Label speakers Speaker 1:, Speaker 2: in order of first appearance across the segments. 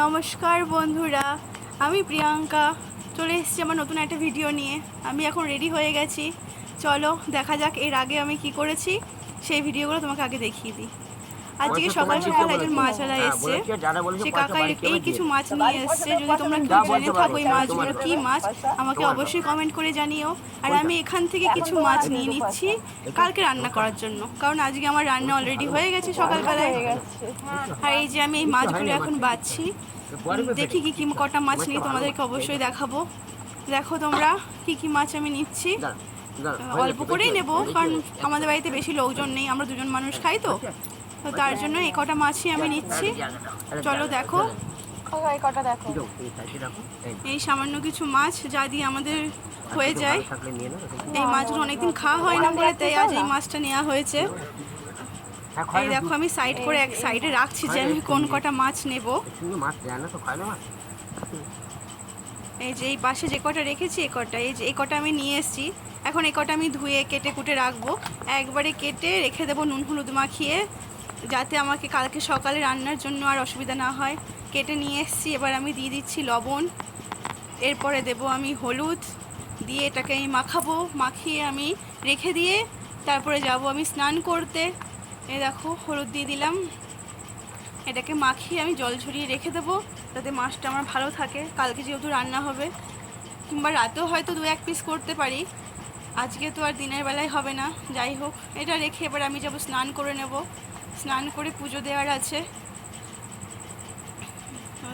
Speaker 1: নমস্কার বন্ধুরা, আমি প্রিয়াঙ্কা চলে এসেছি আমার নতুন একটা ভিডিও নিয়ে। আমি এখন রেডি হয়ে গেছি, চলো দেখা যাক এর আগে আমি কি করেছি সেই ভিডিওগুলো তোমাকে আগে দেখিয়ে দিই। আজকে সকাল সকাল একজন মাছওয়ালা এসছে, সে কাকা এই কিছু মাছ নিয়ে এসছে। যদি তোমরা কেউ জেনে থাকো এই মাছগুলো কী মাছ আমাকে অবশ্যই কমেন্ট করে জানিও। আর আমি এখান থেকে কিছু মাছ নিয়ে নিচ্ছি কালকে রান্না করার জন্য, কারণ আজকে আমার রান্না অলরেডি হয়ে গেছে সকালবেলায়। আর এই যে আমি এই মাছগুলো এখন বাছছি, দেখি কি কি কটা মাছ নিয়ে তোমাদেরকে অবশ্যই দেখাবো। দেখো তোমরা কি কি মাছ আমি নিচ্ছি, অল্প করেই নেব কারণ আমাদের বাড়িতে বেশি লোকজন নেই, আমরা দুজন মানুষ খাই তো তার জন্য এই কটা মাছই আমি নিচ্ছি। চলো দেখো এই কটা, দেখো এই সামান্য কিছু মাছ যা দিয়ে আমাদের হয়ে যায়। এই মাছগুলো অনেকদিন খাওয়া হয় না বলে তাই আজ এই মাছটা নেওয়া হয়েছে। এই দেখো আমি সাইড করে এক সাইডে রাখছি যে আমি কোন কটা মাছ নেব। এই যে এই পাশে যে কটা রেখেছি এই কটা, এই যে এই কটা আমি নিয়ে এসেছি। এখন এই কটা আমি ধুয়ে কেটে কুটে রাখবো, একবারে কেটে রেখে দেবো নুন হলুদ মাখিয়ে, যাতে আমাকে কালকে সকালে রান্নার জন্য আর অসুবিধা না হয়। কেটে নিয়ে এসেছি, এবার আমি দিয়ে দিচ্ছি লবণ, এরপরে দেব আমি হলুদ, দিয়ে এটাকে আমি মাখাবো। মাখিয়ে আমি রেখে দিয়ে তারপরে যাব আমি স্নান করতে। এই দেখো হলুদ দিয়ে দিলাম, এটাকে মাখিয়ে আমি জল ঝরিয়ে রেখে দেবো যাতে মাছটা আমার ভালো থাকে। কালকে যেহেতু রান্না হবে, কিংবা রাতেও হয়তো দু এক পিস করতে পারি, আজকে তো আর দিনের বেলায় হবে না। যাই হোক, এটা রেখে এবার আমি যাব স্নান করে নেব, স্নান করে পুজো দেওয়ার আছে।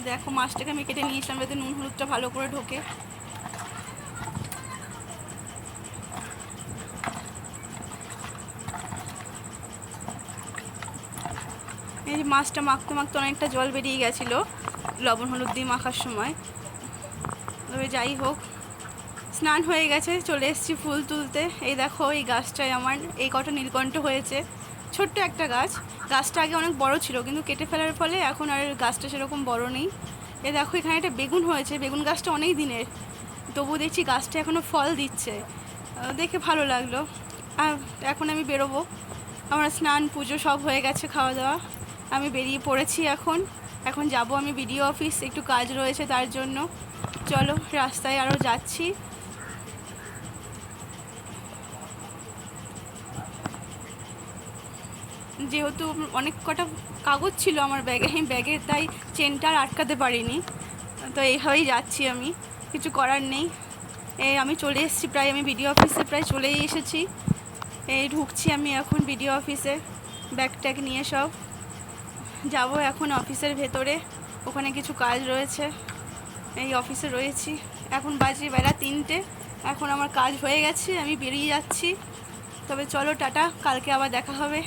Speaker 1: দেখো মাছটাকে আমি কেটে নিয়েছিলাম যাতে নুন হলুদটা ভালো করে ঢোকে। এই যে মাছটা মাখতে মাখতে অনেকটা জল বেরিয়ে গেছিলো লবণ হলুদ দিয়ে মাখার সময়। তবে যাই হোক, স্নান হয়ে গেছে, চলে এসেছি ফুল তুলতে। এই দেখো এই গাছটায় আমার এই কটা নীলকণ্ঠ হয়েছে, ছোট্ট একটা গাছ। গাছটা আগে অনেক বড় ছিল, কিন্তু কেটে ফেলার ফলে এখন আর গাছটা সেরকম বড় নেই। এই দেখো এখানে একটা বেগুন হয়েছে, বেগুন গাছটা অনেক দিনের, তবু দেখছি গাছটা এখনও ফল দিচ্ছে, দেখে ভালো লাগলো। আর এখন আমি বেরোবো, আমার স্নান পুজো সব হয়ে গেছে, খাওয়া দাওয়া, আমি বেরিয়ে পড়েছি। এখন যাব আমি বিডিও অফিস, একটু কাজ রয়েছে তার জন্য। চলো রাস্তায় আরও যাচ্ছি। যেহেতু অনেক কটা কাগজ ছিল আমার ব্যাগে, ব্যাগে তাই চেনটা আর আটকাতে পারিনি, তো এইভাবেই যাচ্ছি আমি, কিছু করার নেই। এই আমি চলে এসেছি প্রায়, আমি বিডিও অফিসে প্রায় চলেই এসেছি। এই ঢুকছি আমি এখন বিডিও অফিসে, ব্যাগ ট্যাগ নিয়ে সব যাব এখন অফিসের ভেতরে, ওখানে কিছু কাজ রয়েছে। এই অফিসে রয়েছি, এখন বাজে বেলা 3টে, এখন আমার কাজ হয়ে গেছে, আমি বেরিয়ে যাচ্ছি। তবে চলো টাটা, কালকে আবার দেখা হবে।